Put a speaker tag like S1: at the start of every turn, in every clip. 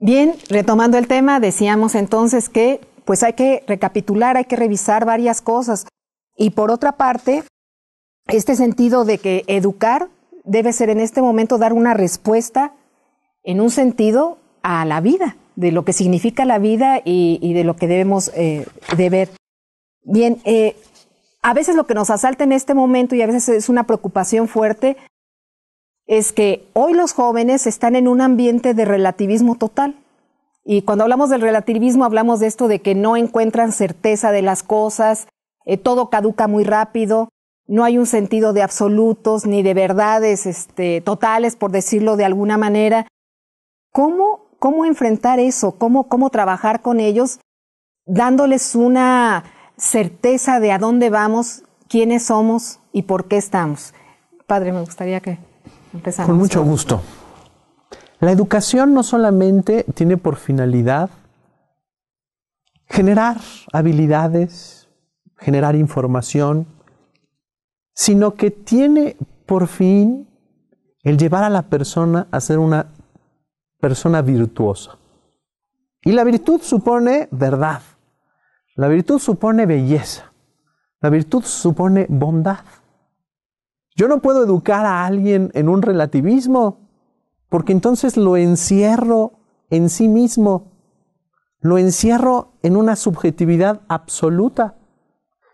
S1: Bien, retomando el tema, decíamos entonces que pues hay que recapitular, hay que revisar varias cosas. Y por otra parte, este sentido de que educar debe ser en este momento dar una respuesta en un sentido a la vida, de lo que significa la vida y de lo que debemos de ver. Bien, a veces lo que nos asalta en este momento, y a veces es una preocupación fuerte, es que hoy los jóvenes están en un ambiente de relativismo total. Y cuando hablamos del relativismo hablamos de esto de que no encuentran certeza de las cosas, todo caduca muy rápido, no hay un sentido de absolutos ni de verdades totales, por decirlo de alguna manera. ¿Cómo enfrentar eso? ¿Cómo trabajar con ellos, dándoles una certeza de a dónde vamos, quiénes somos y por qué estamos? Padre, me gustaría que empezáramos.
S2: Con mucho gusto. La educación no solamente tiene por finalidad generar habilidades, generar información, sino que tiene por fin el llevar a la persona a ser una persona virtuosa. Y la virtud supone verdad, la virtud supone belleza, la virtud supone bondad. Yo no puedo educar a alguien en un relativismo, porque entonces lo encierro en sí mismo, lo encierro en una subjetividad absoluta.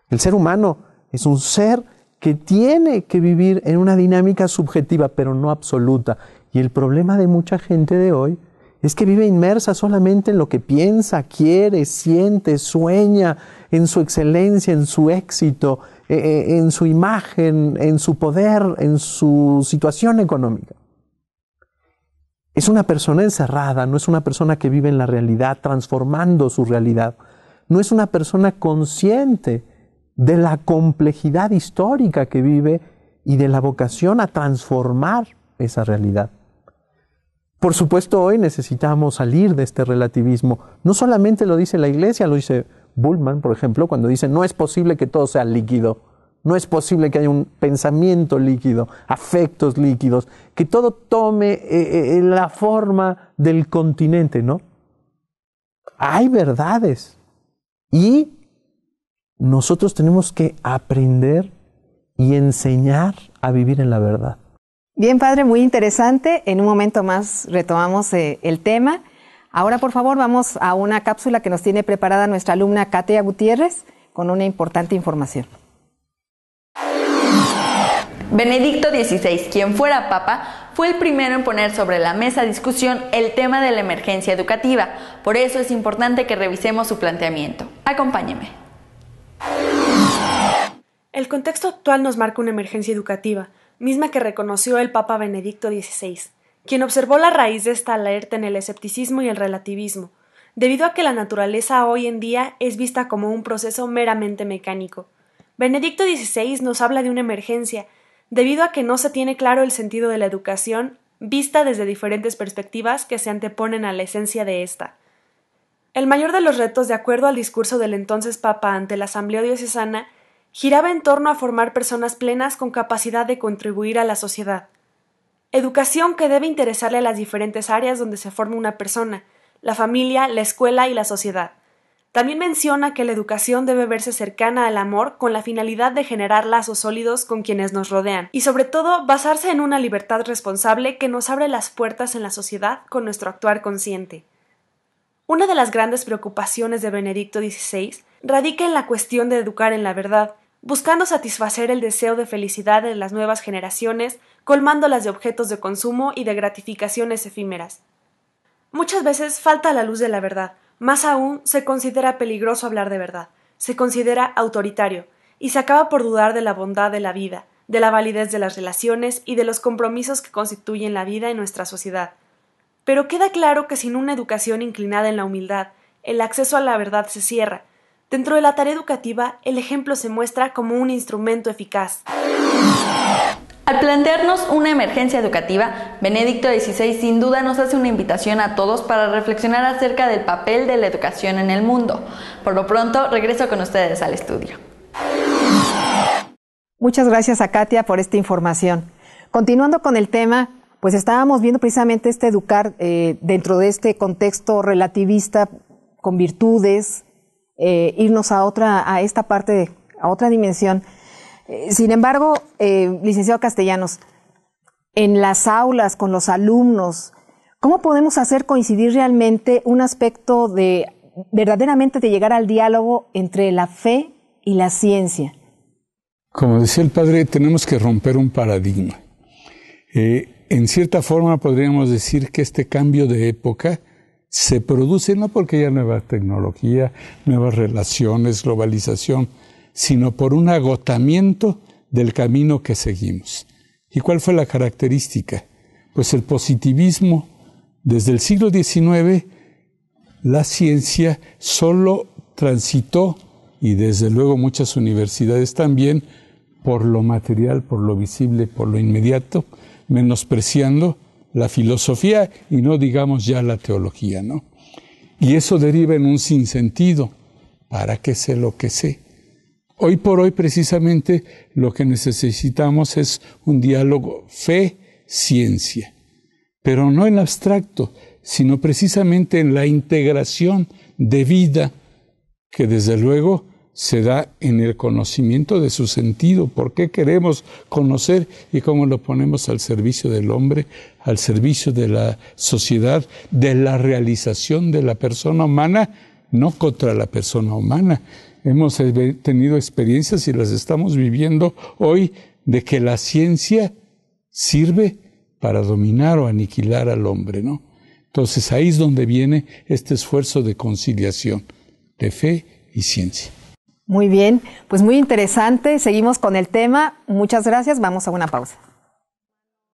S2: El ser humano es un ser que tiene que vivir en una dinámica subjetiva, pero no absoluta. Y el problema de mucha gente de hoy es que vive inmersa solamente en lo que piensa, quiere, siente, sueña, en su excelencia, en su éxito, en su imagen, en su poder, en su situación económica. Es una persona encerrada, no es una persona que vive en la realidad, transformando su realidad. No es una persona consciente de la complejidad histórica que vive y de la vocación a transformar esa realidad. Por supuesto, hoy necesitamos salir de este relativismo. No solamente lo dice la Iglesia, lo dice Bullman, por ejemplo, cuando dice no es posible que todo sea líquido. No es posible que haya un pensamiento líquido, afectos líquidos, que todo tome la forma del continente, ¿no? Hay verdades y nosotros tenemos que aprender y enseñar a vivir en la verdad.
S1: Bien, Padre, muy interesante. En un momento más retomamos el tema. Ahora, por favor, vamos a una cápsula que nos tiene preparada nuestra alumna Katia Gutiérrez con una importante información.
S3: Benedicto XVI, quien fuera papa, fue el primero en poner sobre la mesa de discusión el tema de la emergencia educativa. Por eso es importante que revisemos su planteamiento. Acompáñeme.
S4: El contexto actual nos marca una emergencia educativa, misma que reconoció el Papa Benedicto XVI, quien observó la raíz de esta alerta en el escepticismo y el relativismo, debido a que la naturaleza hoy en día es vista como un proceso meramente mecánico. Benedicto XVI nos habla de una emergencia, debido a que no se tiene claro el sentido de la educación, vista desde diferentes perspectivas que se anteponen a la esencia de esta. El mayor de los retos, de acuerdo al discurso del entonces Papa ante la Asamblea Diocesana, giraba en torno a formar personas plenas con capacidad de contribuir a la sociedad. Educación que debe interesarle a las diferentes áreas donde se forma una persona, la familia, la escuela y la sociedad. También menciona que la educación debe verse cercana al amor con la finalidad de generar lazos sólidos con quienes nos rodean y, sobre todo, basarse en una libertad responsable que nos abre las puertas en la sociedad con nuestro actuar consciente. Una de las grandes preocupaciones de Benedicto XVI radica en la cuestión de educar en la verdad, buscando satisfacer el deseo de felicidad de las nuevas generaciones, colmándolas de objetos de consumo y de gratificaciones efímeras. Muchas veces falta la luz de la verdad. Más aún, se considera peligroso hablar de verdad, se considera autoritario, y se acaba por dudar de la bondad de la vida, de la validez de las relaciones y de los compromisos que constituyen la vida en nuestra sociedad. Pero queda claro que sin una educación inclinada en la humildad, el acceso a la verdad se cierra. Dentro de la tarea educativa, el ejemplo se muestra como un instrumento eficaz.
S3: Al plantearnos una emergencia educativa, Benedicto XVI sin duda nos hace una invitación a todos para reflexionar acerca del papel de la educación en el mundo. Por lo pronto, regreso con ustedes al estudio.
S1: Muchas gracias a Katia por esta información. Continuando con el tema, pues estábamos viendo precisamente este educar dentro de este contexto relativista con virtudes, irnos a esta parte, a otra dimensión. Sin embargo, licenciado Castellanos, en las aulas, con los alumnos, ¿cómo podemos hacer coincidir realmente un aspecto de verdaderamente de llegar al diálogo entre la fe y la ciencia?
S5: Como decía el padre, tenemos que romper un paradigma. En cierta forma podríamos decir que este cambio de época se produce no porque haya nueva tecnología, nuevas relaciones, globalización, sino por un agotamiento del camino que seguimos. ¿Y cuál fue la característica? Pues el positivismo. Desde el siglo XIX, la ciencia solo transitó, y desde luego muchas universidades también, por lo material, por lo visible, por lo inmediato, menospreciando la filosofía y no digamos ya la teología, ¿no? Y eso deriva en un sinsentido. ¿Para qué sé lo que sé? Hoy por hoy, precisamente, lo que necesitamos es un diálogo fe-ciencia, pero no en abstracto, sino precisamente en la integración de vida que desde luego se da en el conocimiento de su sentido. ¿Por qué queremos conocer y cómo lo ponemos al servicio del hombre, al servicio de la sociedad, de la realización de la persona humana, no contra la persona humana? Hemos tenido experiencias y las estamos viviendo hoy de que la ciencia sirve para dominar o aniquilar al hombre, ¿no? Entonces ahí es donde viene este esfuerzo de conciliación de fe y ciencia.
S1: Muy bien, pues muy interesante. Seguimos con el tema. Muchas gracias. Vamos a una pausa.